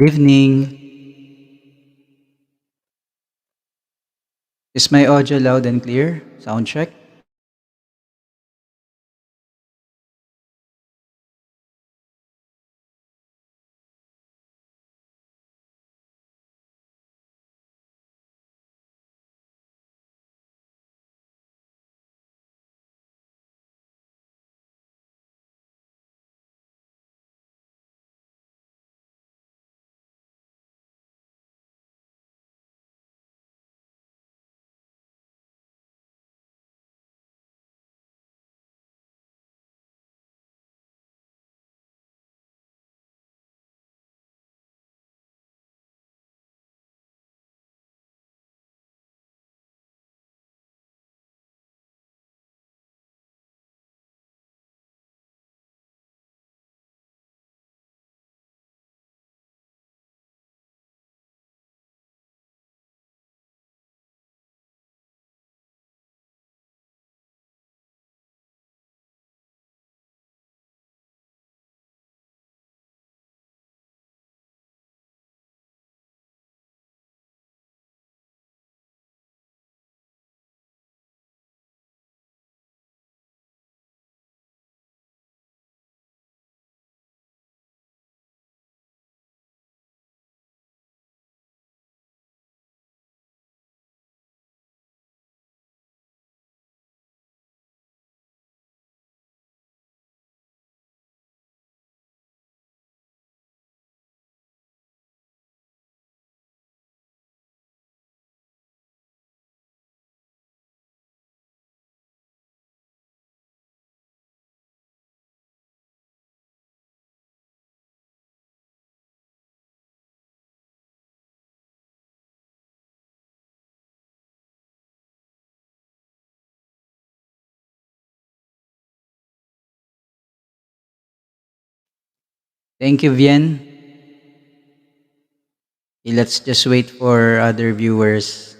Evening. Is my audio loud and clear? Sound check. Thank you, Vien. Let's just wait for other viewers.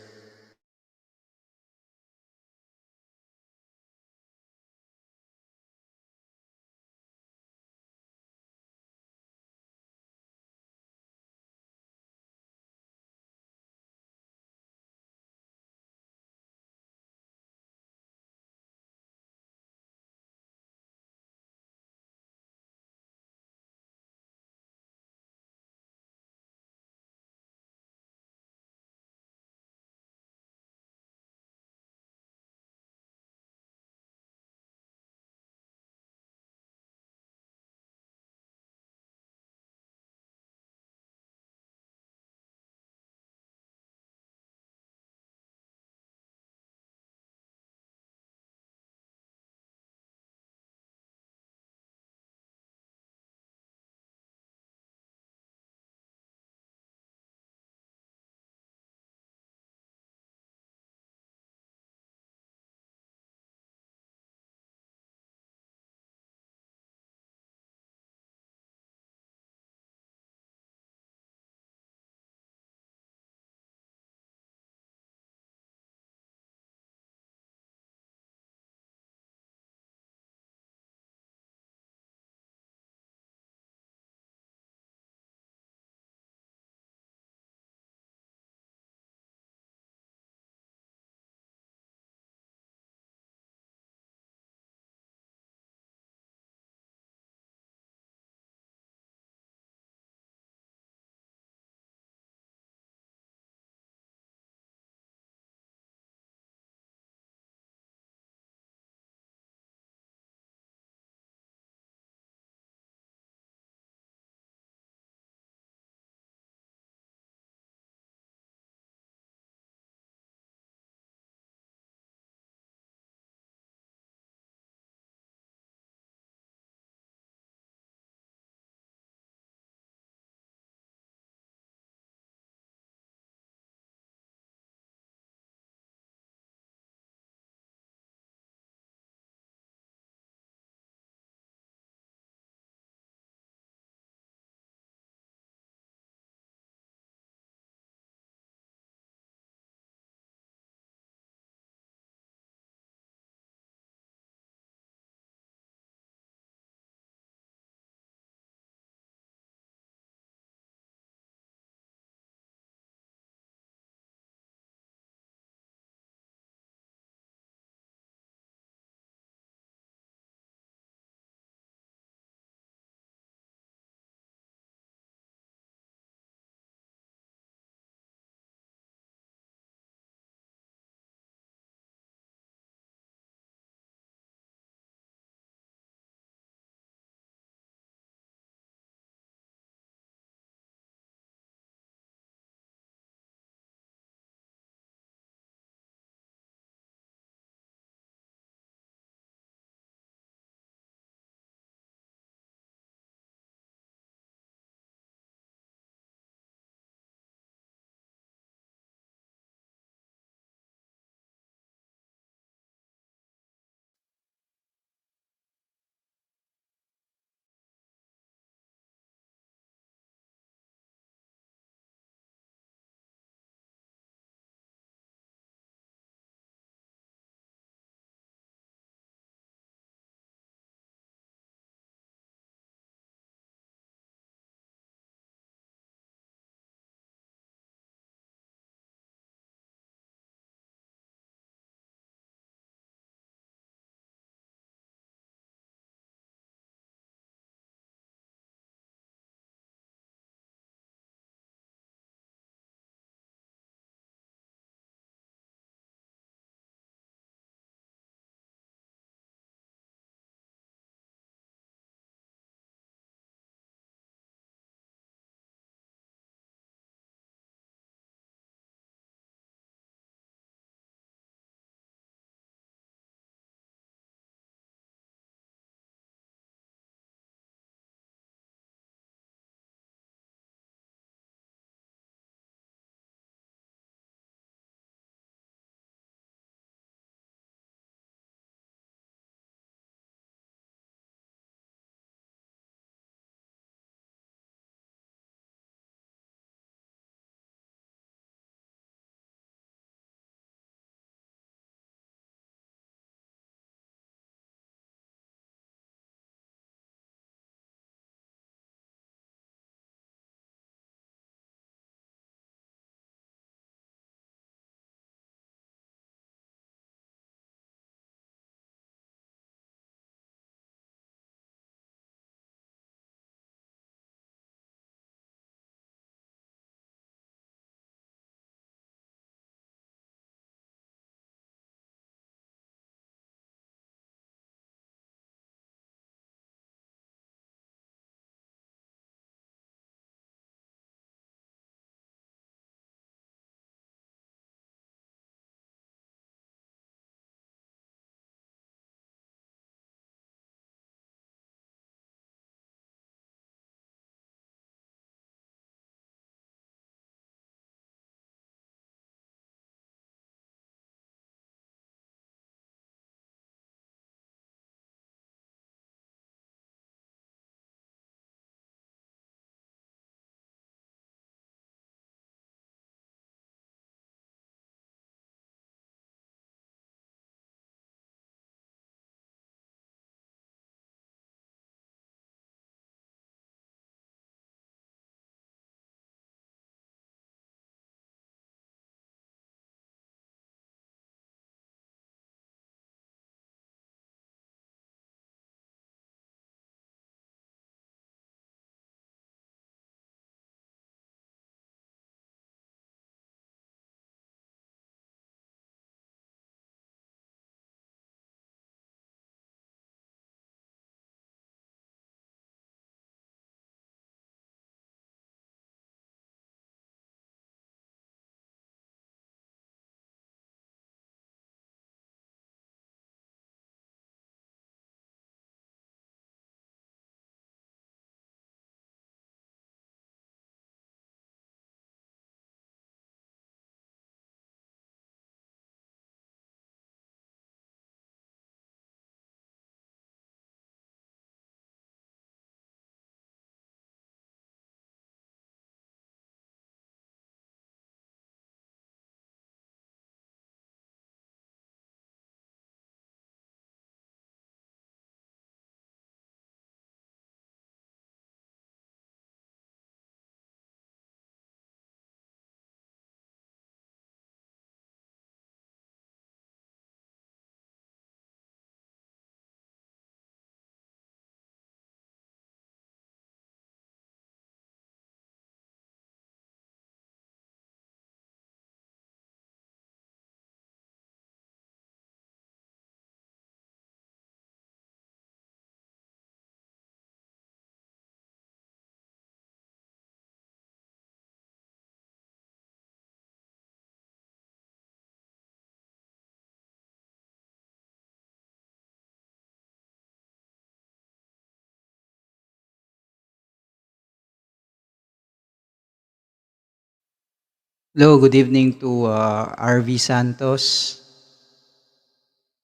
Hello, good evening to RV Santos,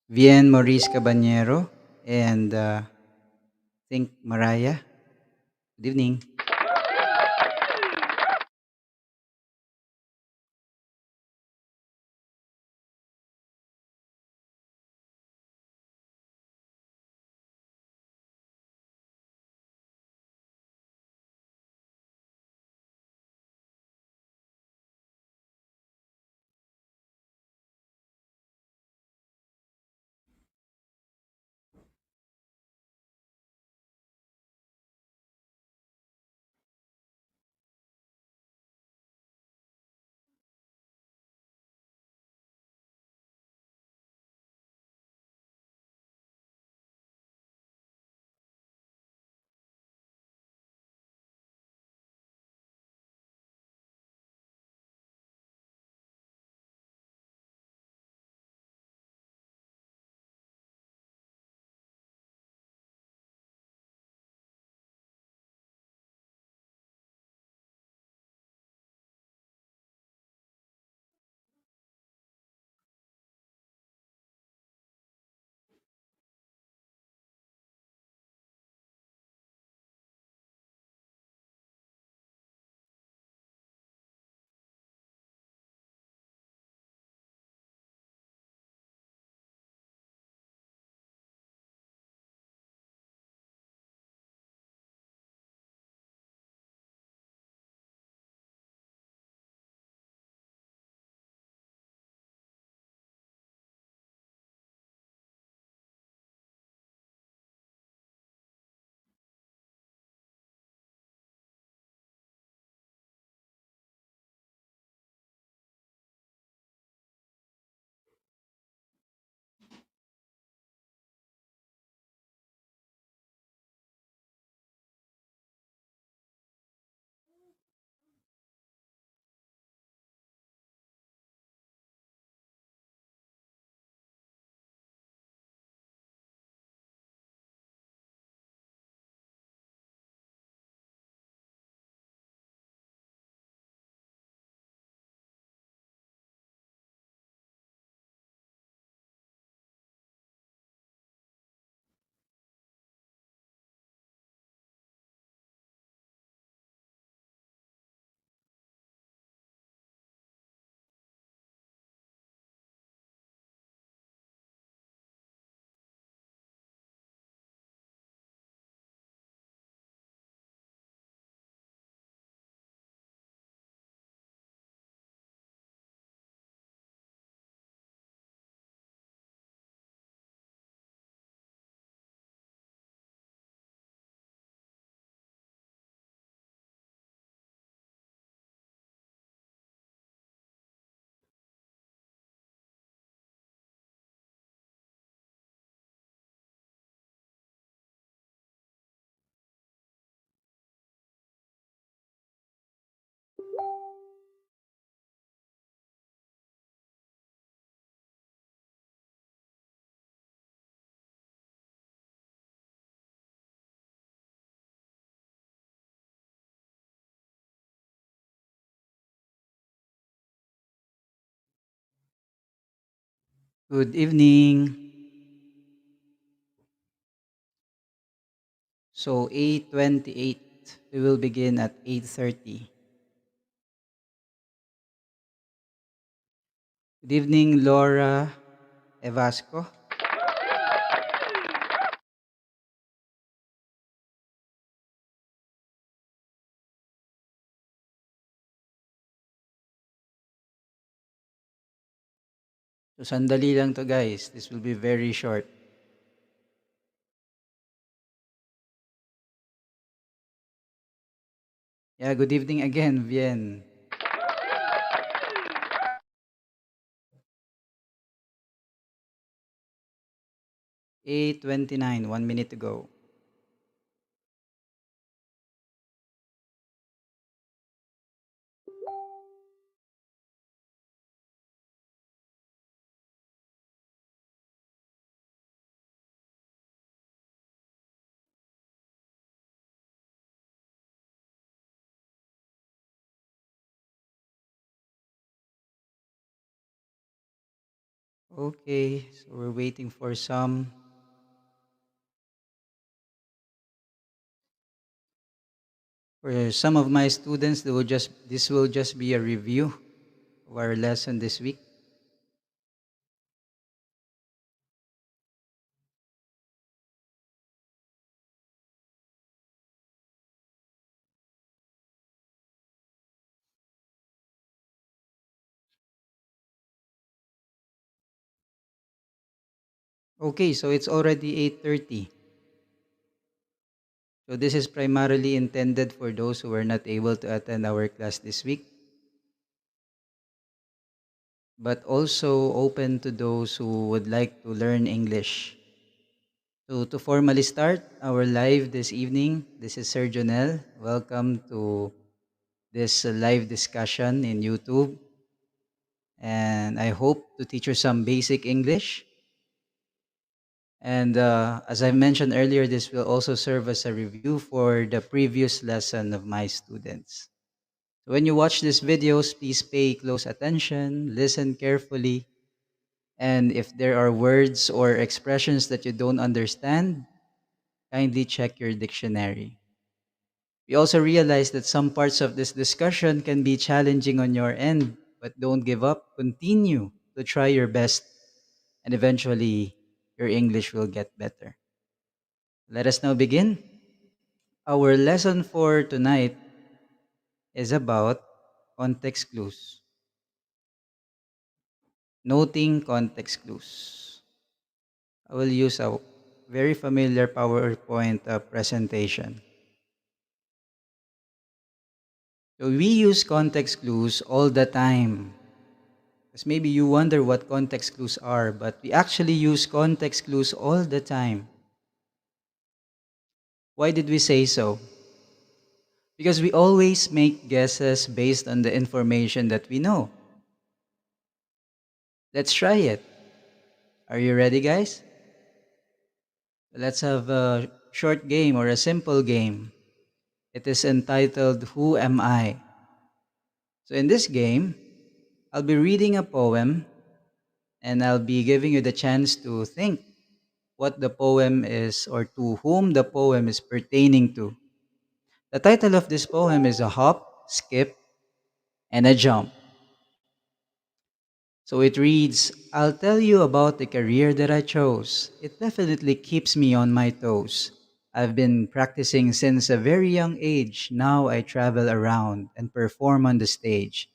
Bien Maurice Cabanero, and think Mariah. Good evening. Good evening. So 8:28. We will begin at 8:30. Good evening, Laura Evasco. So sandali lang to guys. This will be very short. Yeah, good evening again, Bien. 8:29. 1 minute to go. Okay, so we're waiting for some. For some of my students, this will just be a review of our lesson this week. Okay, so it's already 8:30. So this is primarily intended for those who were not able to attend our class this week, but also open to those who would like to learn English. So to formally start our live this evening, this is Sir Jonel. Welcome to this live discussion in YouTube. And I hope to teach you some basic English. And as I mentioned earlier, this will also serve as a review for the previous lesson of my students. So when you watch these videos, please pay close attention, listen carefully, and if there are words or expressions that you don't understand, kindly check your dictionary. We also realize that some parts of this discussion can be challenging on your end, but don't give up. Continue to try your best, and eventually your English will get better. Let us now begin. Our lesson for tonight is about context clues. Noting context clues. I will use a very familiar PowerPoint presentation. So we use context clues all the time. Because maybe you wonder what context clues are, but we actually use context clues all the time. Why did we say so? Because we always make guesses based on the information that we know. Let's try it. Are you ready, guys? Let's have a short game or a simple game. It is entitled Who Am I? So, in this game, I'll be reading a poem and I'll be giving you the chance to think what the poem is or to whom the poem is pertaining to. The title of this poem is A Hop, Skip, and a Jump. So it reads, I'll tell you about the career that I chose. It definitely keeps me on my toes. I've been practicing since a very young age. Now I travel around and perform on the stage.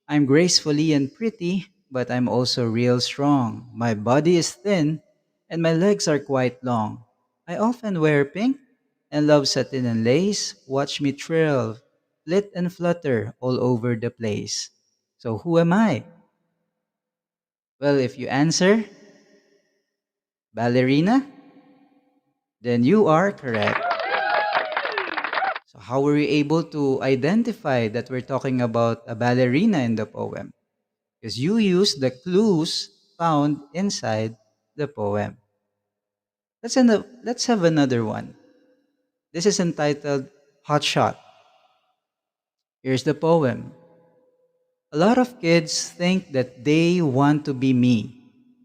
I'm gracefully and pretty, but I'm also real strong. My body is thin, and my legs are quite long. I often wear pink and love satin and lace. Watch me trill, flit and flutter all over the place. So who am I? Well, if you answer ballerina, then you are correct. So how were you able to identify that we're talking about a ballerina in the poem? Because you used the clues found inside the poem. Let's have another one. This is entitled Hot Shot. Here's the poem. A lot of kids think that they want to be me.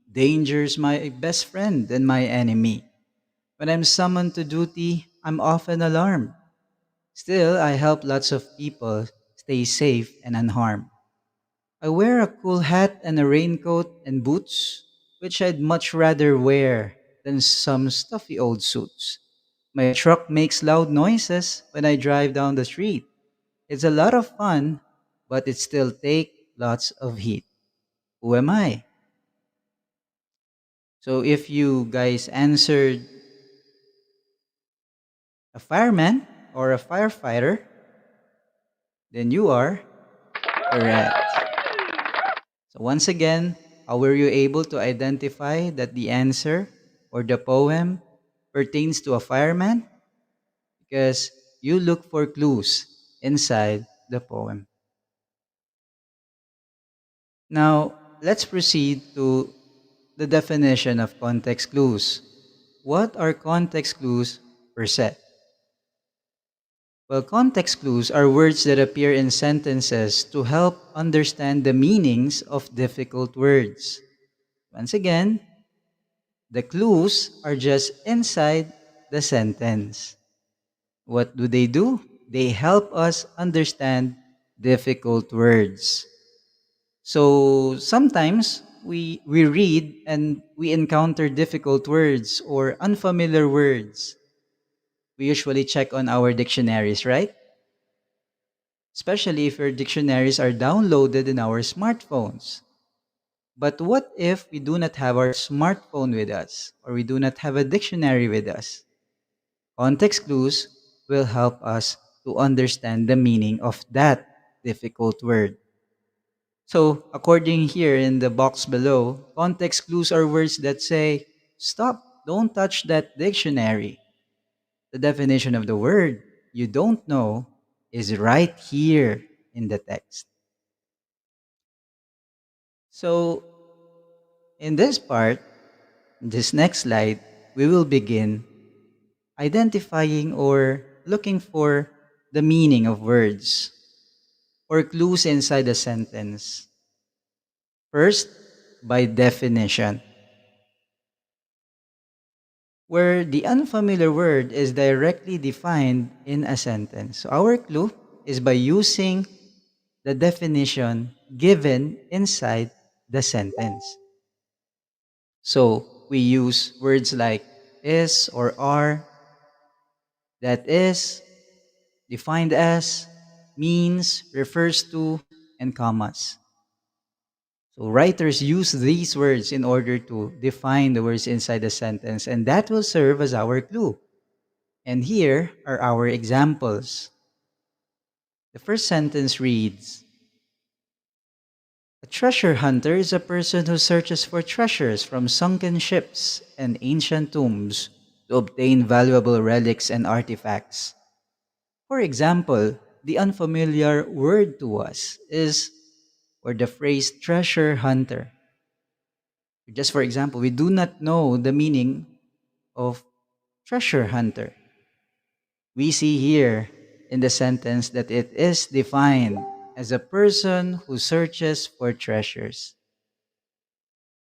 Danger's my best friend and my enemy. When I'm summoned to duty, I'm often alarmed. Still, I help lots of people stay safe and unharmed. I wear a cool hat and a raincoat and boots, which I'd much rather wear than some stuffy old suits. My truck makes loud noises when I drive down the street. It's a lot of fun, but it still takes lots of heat. Who am I? So if you guys answered a fireman or a firefighter, then you are correct. So once again, how were you able to identify that the answer or the poem pertains to a fireman? Because you look for clues inside the poem. Now, let's proceed to the definition of context clues. What are context clues per se? Well, context clues are words that appear in sentences to help understand the meanings of difficult words. Once again, the clues are just inside the sentence. What do? They help us understand difficult words. So sometimes we read and we encounter difficult words or unfamiliar words. We usually check on our dictionaries, right? Especially if your dictionaries are downloaded in our smartphones. But what if we do not have our smartphone with us or we do not have a dictionary with us? Context clues will help us to understand the meaning of that difficult word. So, according here in the box below, context clues are words that say, stop, don't touch that dictionary. The definition of the word you don't know is right here in the text. So, in this part, this next slide, we will begin identifying or looking for the meaning of words or clues inside a sentence. First, by definition, where the unfamiliar word is directly defined in a sentence. So our clue is by using the definition given inside the sentence. So we use words like is or are, that is, defined as, means, refers to, and commas. So writers use these words in order to define the words inside the sentence, and that will serve as our clue. And here are our examples. The first sentence reads, a treasure hunter is a person who searches for treasures from sunken ships and ancient tombs to obtain valuable relics and artifacts. For example, the unfamiliar word to us is, or the phrase treasure hunter. Just for example, we do not know the meaning of treasure hunter. We see here in the sentence that it is defined as a person who searches for treasures.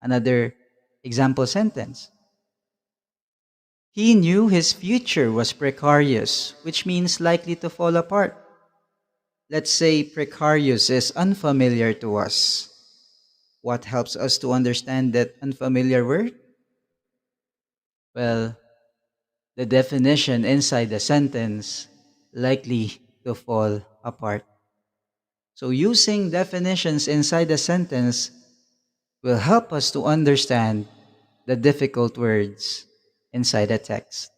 Another example sentence. He knew his future was precarious, which means likely to fall apart. Let's say precarious is unfamiliar to us. What helps us to understand that unfamiliar word? Well, the definition inside the sentence, likely to fall apart. So using definitions inside the sentence will help us to understand the difficult words inside the text.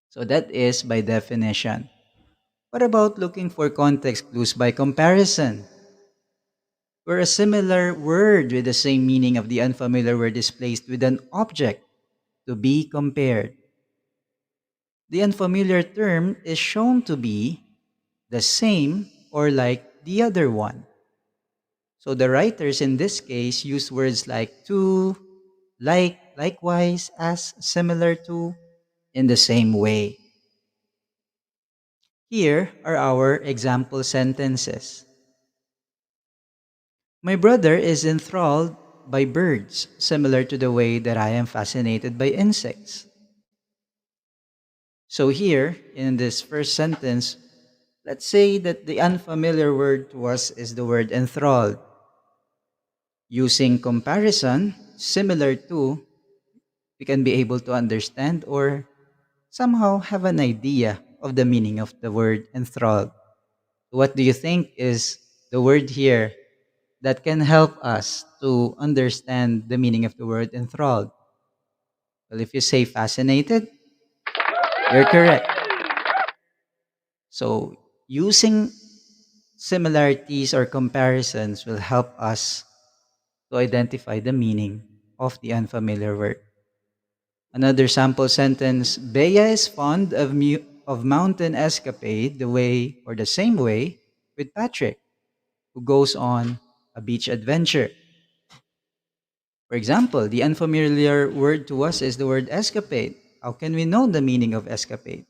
So that is by definition. What about looking for context clues by comparison? Where a similar word with the same meaning of the unfamiliar word is placed with an object to be compared. The unfamiliar term is shown to be the same or like the other one. So the writers in this case use words like to, like, likewise, as, similar to, in the same way. Here are our example sentences. My brother is enthralled by birds, similar to the way that I am fascinated by insects. So here, in this first sentence, let's say that the unfamiliar word to us is the word enthralled. Using comparison, similar to, we can be able to understand or somehow have an idea of the meaning of the word enthralled. What do you think is the word here that can help us to understand the meaning of the word enthralled? Well, if you say fascinated, you're correct. So, using similarities or comparisons will help us to identify the meaning of the unfamiliar word. Another sample sentence, Bea is fond of mountain escapade the way or the same way with Patrick, who goes on a beach adventure. For example, the unfamiliar word to us is the word escapade. How can we know the meaning of escapade?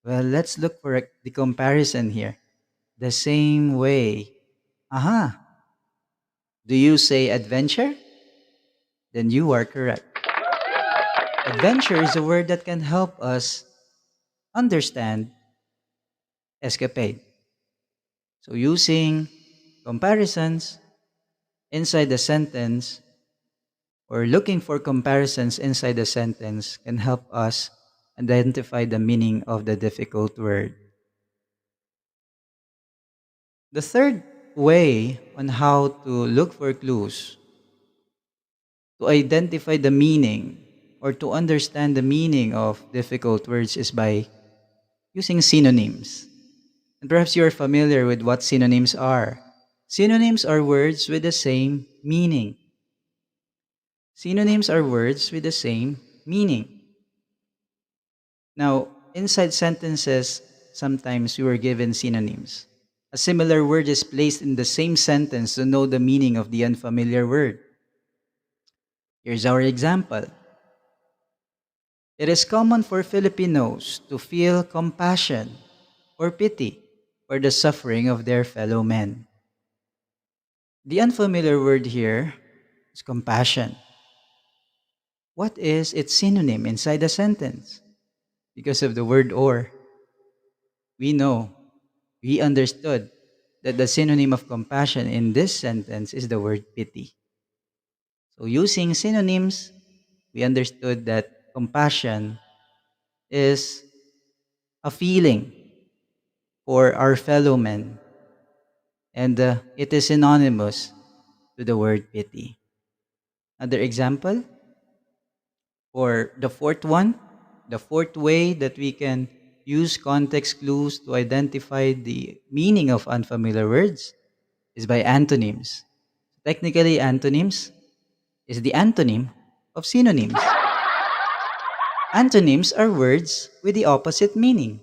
Well, let's look for the comparison here. The same way. Aha. Do you say adventure? then you are correct. Adventure is a word that can help us understand escapade. So using comparisons inside the sentence or looking for comparisons inside the sentence can help us identify the meaning of the difficult word. The third way on how to look for clues to identify the meaning or to understand the meaning of difficult words is by using synonyms. And perhaps you're familiar with what synonyms are. Synonyms are words with the same meaning. Synonyms are words with the same meaning. Now, inside sentences, sometimes we were given synonyms. A similar word is placed in the same sentence to know the meaning of the unfamiliar word. Here's our example. It is common for Filipinos to feel compassion or pity for the suffering of their fellow men. The unfamiliar word here is compassion. What is its synonym inside the sentence? Because of the word or, we know, we understood that the synonym of compassion in this sentence is the word pity. So using synonyms, we understood that compassion is a feeling for our fellow men, and it is synonymous to the word pity. Another example, or the fourth way that we can use context clues to identify the meaning of unfamiliar words is by antonyms. Technically, antonyms is the antonym of synonyms. Antonyms are words with the opposite meaning.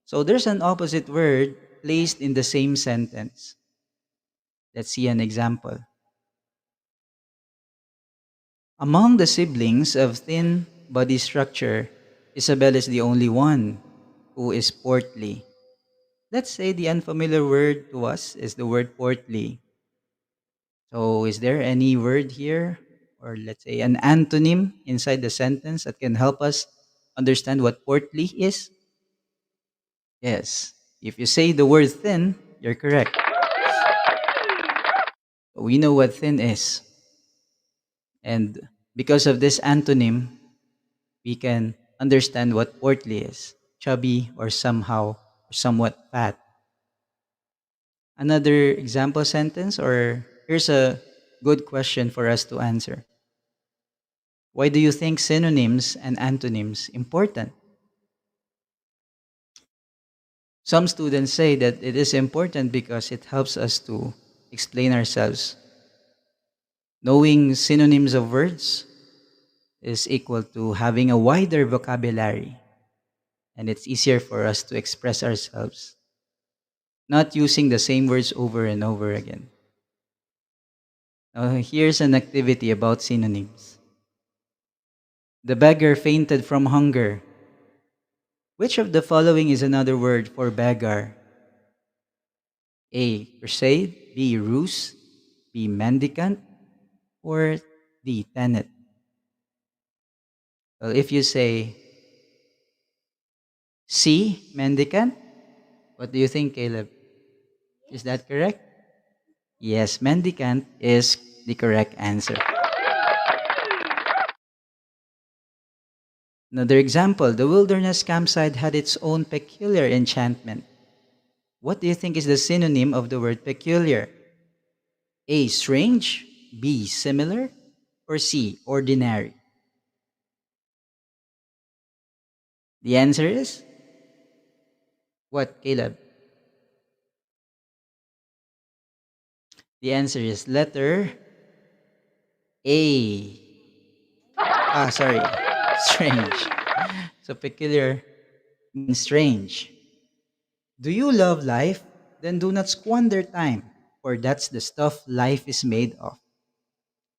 So there's an opposite word placed in the same sentence. Let's see an example. Among the siblings of thin body structure, Isabel is the only one who is portly. Let's say the unfamiliar word to us is the word portly. So, is there any word here, or let's say an antonym inside the sentence that can help us understand what portly is? Yes. If you say the word thin, you're correct. We know what thin is. And because of this antonym, we can understand what portly is: chubby or somehow or somewhat fat. Another example sentence, or here's a good question for us to answer. Why do you think synonyms and antonyms important? Some students say that it is important because it helps us to explain ourselves. Knowing synonyms of words is equal to having a wider vocabulary, and it's easier for us to express ourselves, not using the same words over and over again. Now, here's an activity about synonyms. The beggar fainted from hunger. Which of the following is another word for beggar? A. Crusade, B. Ruse, B. Mendicant, or D. Tenet? Well, if you say C. Mendicant, what do you think, Caleb? Is that correct? Yes, mendicant is the correct answer. Another example, the wilderness campsite had its own peculiar enchantment. What do you think is the synonym of the word peculiar? A. Strange, B. Similar, or C. Ordinary? The answer is what, Caleb? The answer is letter A. Sorry, strange. So peculiar means strange. Do you love life? Then do not squander time, for that's the stuff life is made of.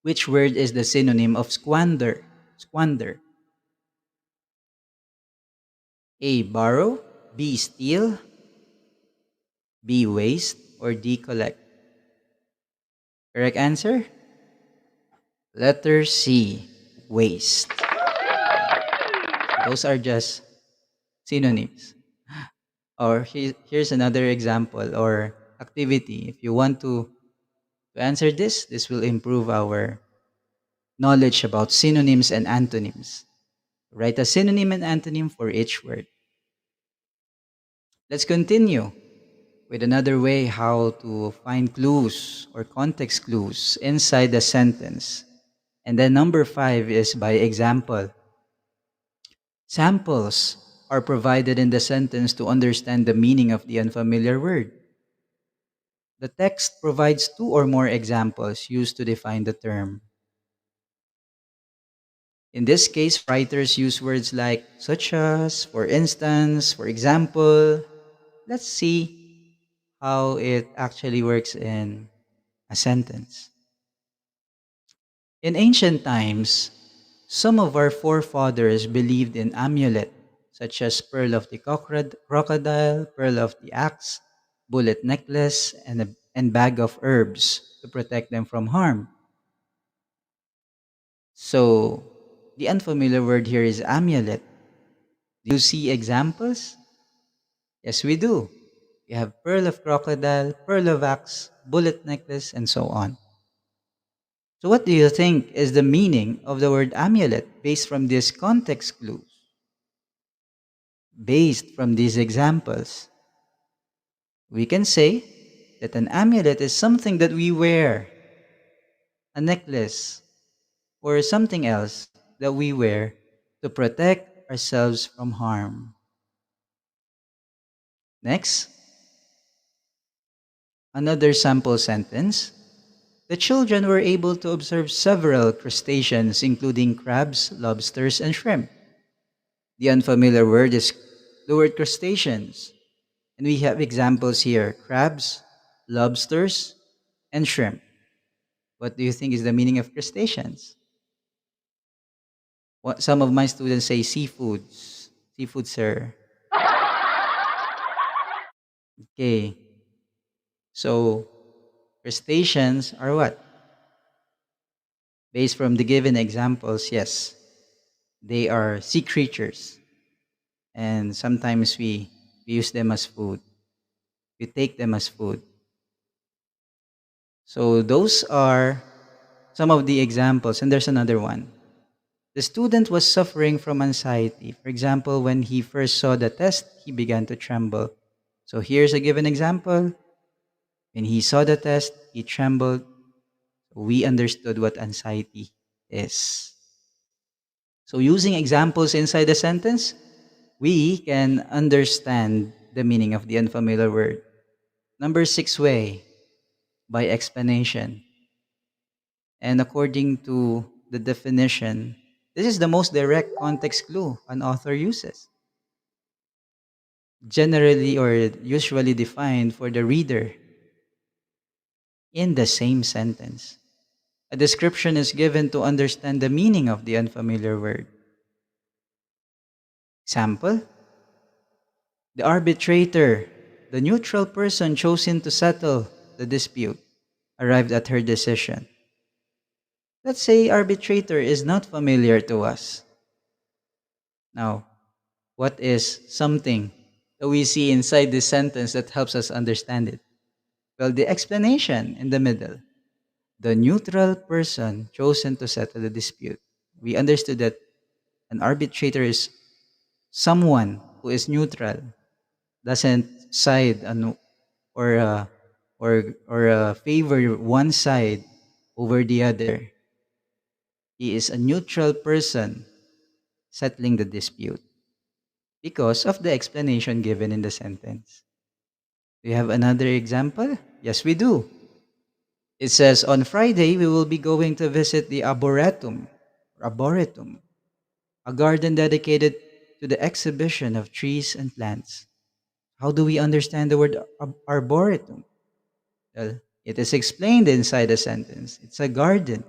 Which word is the synonym of squander? Squander. A. Borrow, B. Steal, B. Waste, or D. Collect? Correct answer? Letter C, waste. Those are just synonyms. Or here's another example or activity. If you want to answer this will improve our knowledge about synonyms and antonyms. Write a synonym and antonym for each word. Let's continue with another way how to find clues or context clues inside the sentence. And then number 5 is by example. Samples are provided in the sentence to understand the meaning of the unfamiliar word. The text provides two or more examples used to define the term. In this case, writers use words like such as, for instance, for example. Let's see how it actually works in a sentence. In ancient times, some of our forefathers believed in amulet, such as pearl of the crocodile, pearl of the axe, bullet necklace, and bag of herbs to protect them from harm. So, the unfamiliar word here is amulet. Do you see examples? Yes, we do. We have pearl of crocodile, pearl of axe, bullet necklace, and so on. So, what do you think is the meaning of the word amulet based from these context clues? Based from these examples, we can say that an amulet is something that we wear, a necklace, or something else that we wear to protect ourselves from harm. Next, another sample sentence. The children were able to observe several crustaceans, including crabs, lobsters, and shrimp. The unfamiliar word is the word crustaceans. And we have examples here crabs, lobsters, and shrimp. What do you think is the meaning of crustaceans? What, some of my students say seafoods. Seafood, sir. Okay. So, crustaceans are what? Based from the given examples, yes. They are sea creatures. And sometimes we use them as food. We take them as food. So those are some of the examples. And there's another one. The student was suffering from anxiety. For example, when he first saw the test, he began to tremble. So here's a given example. When he saw the test, he trembled. We understood what anxiety is. So using examples inside the sentence, we can understand the meaning of the unfamiliar word. Number 6 way, by explanation. And according to the definition, this is the most direct context clue an author uses. Generally or usually defined for the reader in the same sentence. A description is given to understand the meaning of the unfamiliar word. Example, the arbitrator, the neutral person chosen to settle the dispute, arrived at her decision. Let's say arbitrator is not familiar to us. Now, what is something that we see inside this sentence that helps us understand it? Well, the explanation in the middle. The neutral person chosen to settle the dispute. We understood that an arbitrator is someone who is neutral, doesn't side or favor one side over the other. He is a neutral person settling the dispute because of the explanation given in the sentence. Do you have another example? Yes, we do. It says, on Friday, we will be going to visit the Arboretum, a garden dedicated to the exhibition of trees and plants. How do we understand the word arboretum? Well, it is explained inside the sentence. It's a garden.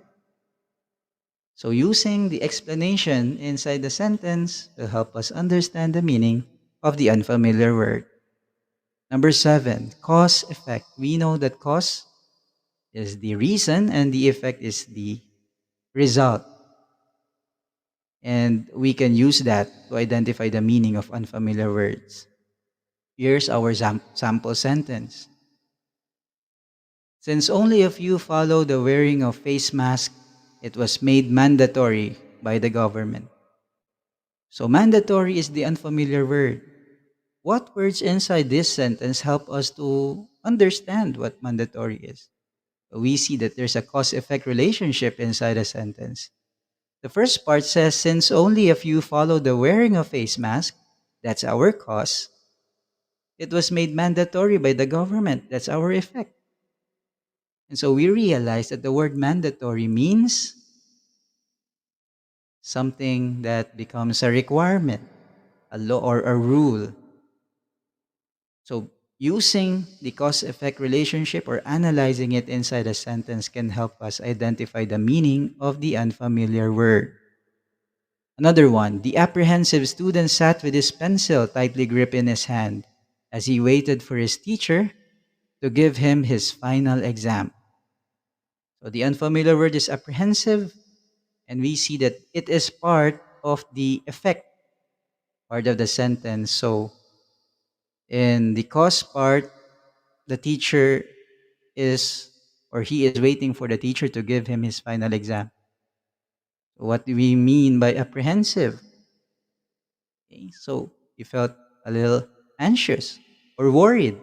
So using the explanation inside the sentence will help us understand the meaning of the unfamiliar word. Number 7, cause effect. We know that cause is the reason and the effect is the result, and we can use that to identify the meaning of unfamiliar words. Here's our sample sentence. Since only a few follow the wearing of face mask, it was made mandatory by the government. So mandatory is the unfamiliar word. What words inside this sentence help us to understand what mandatory is? We see that there's a cause effect relationship inside a sentence. The first part says, since only a few follow the wearing of face mask, that's our cause. It was made mandatory by the government, that's our effect. And so we realize that the word mandatory means something that becomes a requirement, a law or a rule. So using the cause effect relationship or analyzing it inside a sentence can help us identify the meaning of the unfamiliar word. Another one, the apprehensive student sat with his pencil tightly gripped in his hand as he waited for his teacher to give him his final exam. So the unfamiliar word is apprehensive, and we see that it is part of the effect part of the sentence. So in the cause part, the teacher is or he is waiting for the teacher to give him his final exam. What do we mean by apprehensive? Okay, so he felt a little anxious or worried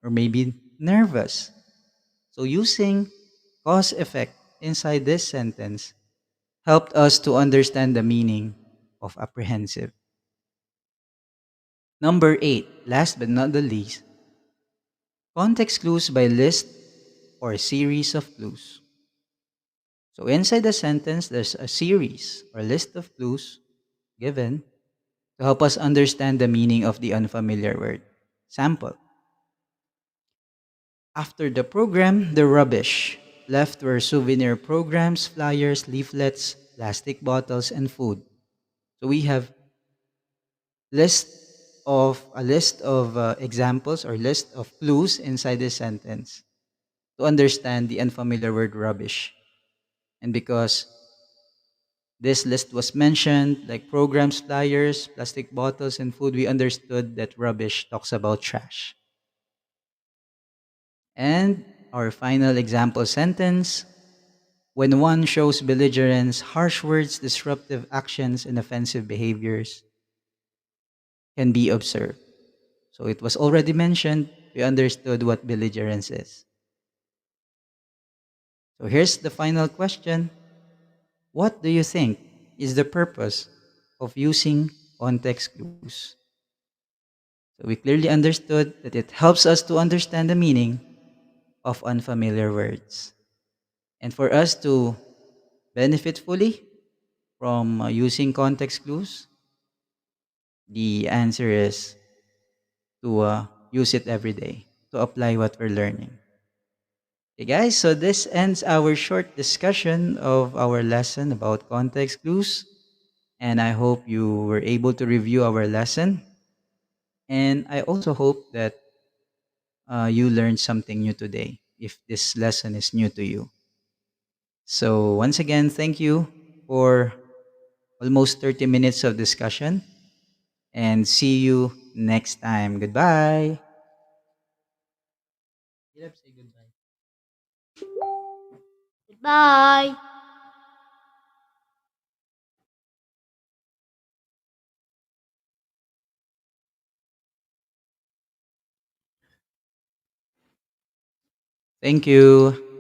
or maybe nervous. So using cause effect inside this sentence helped us to understand the meaning of apprehensive. Number 8, last but not the least, context clues by list or series of clues. So inside the sentence, there's a series or list of clues given to help us understand the meaning of the unfamiliar word. Sample. After the program, the rubbish. Left were souvenir programs, flyers, leaflets, plastic bottles, and food. So we have list a list of examples or list of clues inside this sentence to understand the unfamiliar word rubbish. And because this list was mentioned, like programs, flyers, plastic bottles, and food, we understood that rubbish talks about trash. And our final example sentence, when one shows belligerence, harsh words, disruptive actions, and offensive behaviors can be observed. So it was already mentioned, we understood what belligerence is. So here's the final question. What do you think is the purpose of using context clues? So we clearly understood that it helps us to understand the meaning of unfamiliar words. And for us to benefit fully from using context clues, the answer is to use it every day, to apply what we're learning. Okay, guys, so this ends our short discussion of our lesson about context clues. And I hope you were able to review our lesson. And I also hope that you learned something new today if this lesson is new to you. So, once again, thank you for almost 30 minutes of discussion and see you next time. Goodbye. Bye. Thank you.